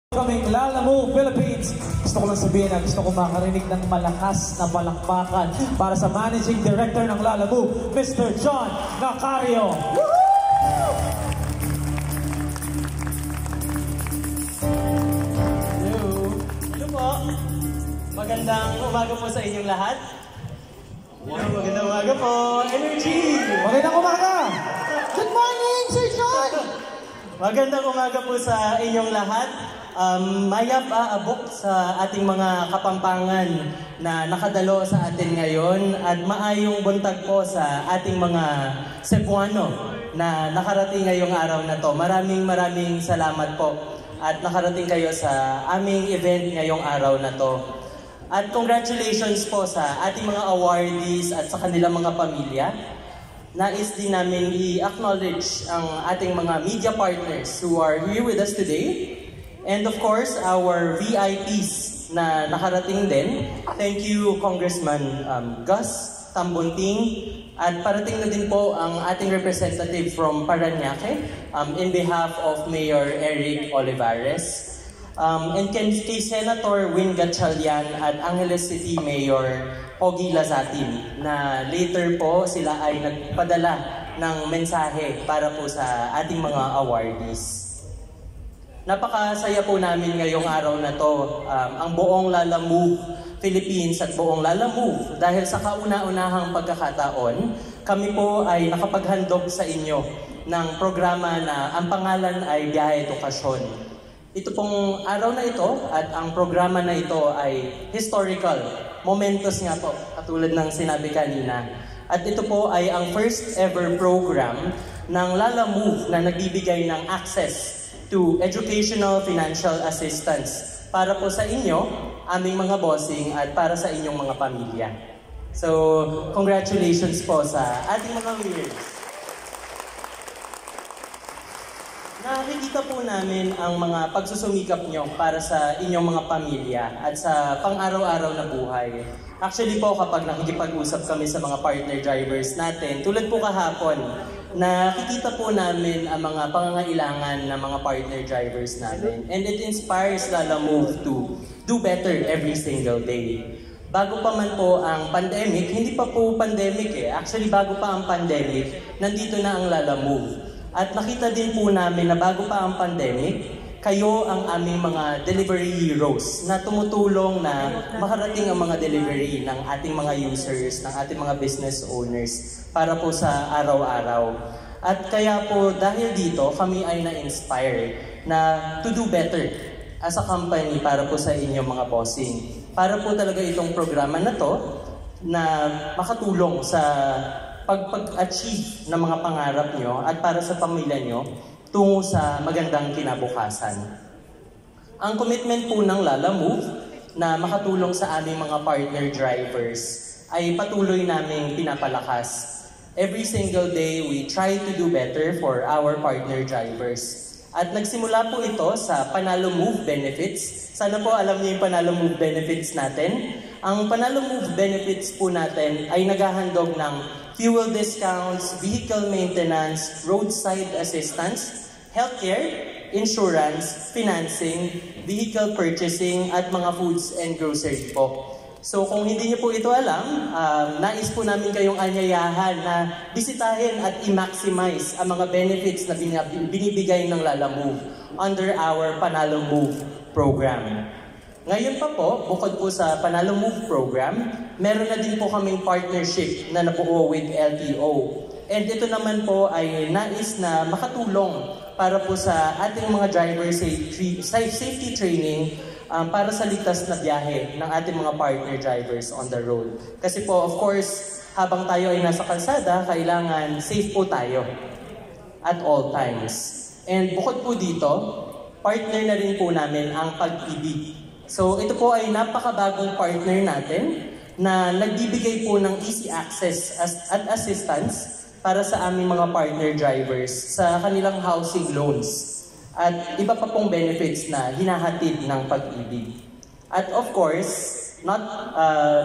Kaming Lalamove Philippines. Gusto ko lang sabihin na gusto ko makarinig ng malakas na palakpakan para sa Managing Director ng Lalamove, Mr. John Nacario. Hello po. Magandang umaga po sa inyong lahat. Magandang umaga po. Energy! Magandang umaga! Good morning, Sir John! Magandang umaga po sa inyong lahat. Mayap aabok sa ating mga kapampangan na nakadalo sa atin ngayon at maayong buntag po sa ating mga Cebuano na nakarating ngayong araw na to. Maraming salamat po at nakarating kayo sa aming event ngayong araw na to. At congratulations po sa ating mga awardees at sa kanilang mga pamilya. Nais din namin i-acknowledge ang ating mga media partners who are here with us today. And of course, our VIPs na nakarating din. Thank you, Congressman Gus Tambunting. At parating na din po ang ating representative from Parañaque in behalf of Mayor Eric Olivares. And kay Senator Win Gatchalian at Angeles City Mayor Pogi Lazatin na later po sila ay nagpadala ng mensahe para po sa ating mga awardees. Napakasaya po namin ngayong araw na to, ang buong Lalamove Philippines at buong Lalamove dahil sa kauna-unahang pagkakataon, kami po ay nakapaghandog sa inyo ng programa na ang pangalan ay Biyahe Edukasyon. Ito pong araw na ito at ang programa na ito ay historical, momentous nga po, katulad ng sinabi kanina. At ito po ay ang first ever program ng Lalamove na nagbibigay ng access to educational financial assistance para po sa inyo, aming mga bossing at para sa inyong mga pamilya. So, congratulations po sa ating mga winners. Nakikita po namin ang mga pagsusumikap nyo para sa inyong mga pamilya at sa pang-araw-araw na buhay. Actually po, kapag nakikipag-usap kami sa mga partner drivers natin, tulad po kahapon, nakikita po namin ang mga pangangailangan ng mga partner drivers natin. And it inspires Lalamove to do better every single day. Bago pa man po ang pandemic, hindi pa po pandemic eh. Actually, bago pa ang pandemic, nandito na ang Lalamove. At nakita din po namin na bago pa ang pandemic, kayo ang aming mga delivery heroes na tumutulong na makarating ang mga delivery ng ating mga users, ng ating mga business owners para po sa araw-araw. At kaya po dahil dito, kami ay na-inspire na to do better as a company para po sa inyong mga bossing. Para po talaga itong programa na to na makatulong sa pag-achieve ng mga pangarap nyo at para sa pamilya nyo tungo sa magandang kinabukasan. Ang commitment po ng Lalamove na makatulong sa aming mga partner drivers ay patuloy naming pinapalakas. Every single day, we try to do better for our partner drivers. At nagsimula po ito sa Panalo Move Benefits. Sana po alam niyo yung Panalo Move Benefits natin. Ang Panalo Move Benefits po natin ay naghahandog ng fuel discounts, vehicle maintenance, roadside assistance, healthcare, insurance, financing, vehicle purchasing, at mga foods and grocery po. So kung hindi niyo po ito alam, nais po namin kayong anyayahan na bisitahin at i-maximize ang mga benefits na binibigay ng Lalamove under our Panalo Move program. Ngayon pa po, bukod po sa Panalo Move program, meron na din po kaming partnership na nabuo with LTO. And ito naman po ay nais na makatulong para po sa ating mga driver safety training para sa ligtas na biyahe ng ating mga partner drivers on the road. Kasi po, of course, habang tayo ay nasa kalsada, kailangan safe po tayo at all times. And bukod po dito, partner na rin po namin ang Pag-ibig. So ito po ay napakabagong partner natin na nagbibigay po ng easy access at assistance para sa aming mga partner drivers sa kanilang housing loans at iba pa pong benefits na hinahatid ng Pag-ibig. At of course,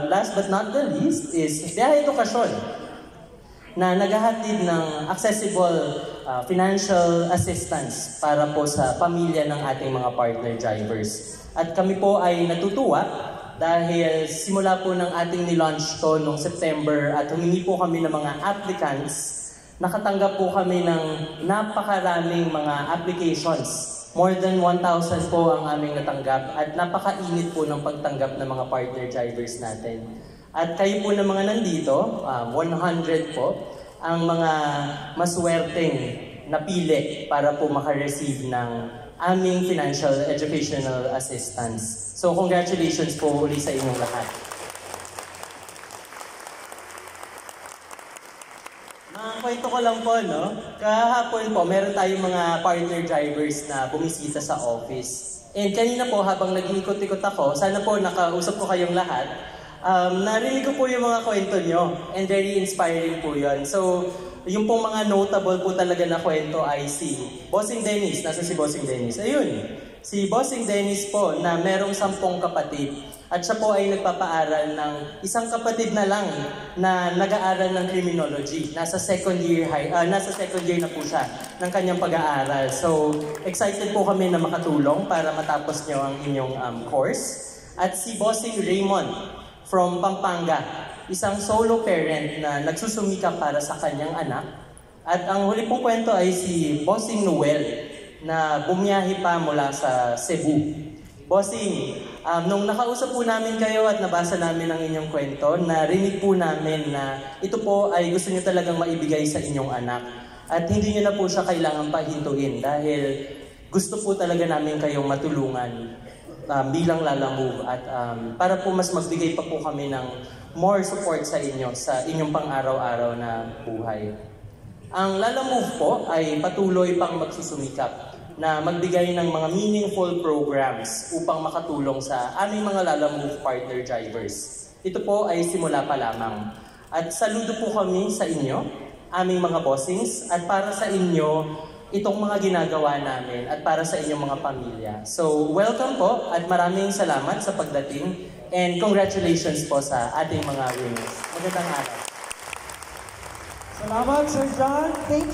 last but not the least is Biyahe Edukasyon na naghahatid ng accessible financial assistance para po sa pamilya ng ating mga partner drivers. At kami po ay natutuwa dahil simula po ng ating nilaunch to noong September at humingi po kami ng mga applicants, nakatanggap po kami ng napakaraming mga applications. More than 1,000 po ang aming natanggap at napakainit po ng pagtanggap ng mga partner drivers natin. At kayo po ng mga nandito, 100 po, ang mga maswerteng napili para po makareceive ng aming financial educational assistance. So congratulations po uli sa inyong lahat. Kwento ko lang po, no? Kahapon po, meron tayong mga partner drivers na bumisita sa office. And kanina po, habang nag-iikot-ikot ako, sana po nakausap ko kayong lahat, narinig ko po yung mga kwento nyo. And very inspiring po yun. So, yung pong mga notable po talaga na kwento ay si Bossing Dennis. Nasa si Bossing Dennis? Ayun. Si Bossing Dennis po na merong 10 kapatid. At siya po ay nagpapaaral ng isang kapatid na lang na nag-aaral ng criminology. Nasa second year na po siya ng kanyang pag-aaral. So, excited po kami na makatulong para matapos nyo ang inyong course. At si Bossing Raymond from Pampanga. Isang solo parent na nagsusumikap para sa kanyang anak. At ang huli pong kwento ay si Bossing Noel na bumiyahe pa mula sa Cebu. Bossing, nung nakausap po namin kayo at nabasa namin ang inyong kwento, narinig po namin na ito po ay gusto niyo talagang maibigay sa inyong anak. At hindi niyo na po siya kailangan pahintuin dahil gusto po talaga namin kayong matulungan bilang Lala Move at para po mas magbigay pa po kami ng more support sa inyo sa inyong pang-araw-araw na buhay. Ang Lala Move po ay patuloy pang magsusumikap na magbigay ng mga meaningful programs upang makatulong sa aming mga Lala Move partner drivers. Ito po ay simula pa lamang. At saludo po kami sa inyo, aming mga bossings, at para sa inyo, itong mga ginagawa namin at para sa inyong mga pamilya. So, welcome po at maraming salamat sa pagdating and congratulations po sa ating mga winners. Magandang araw. Salamat, Sir John. Thank you.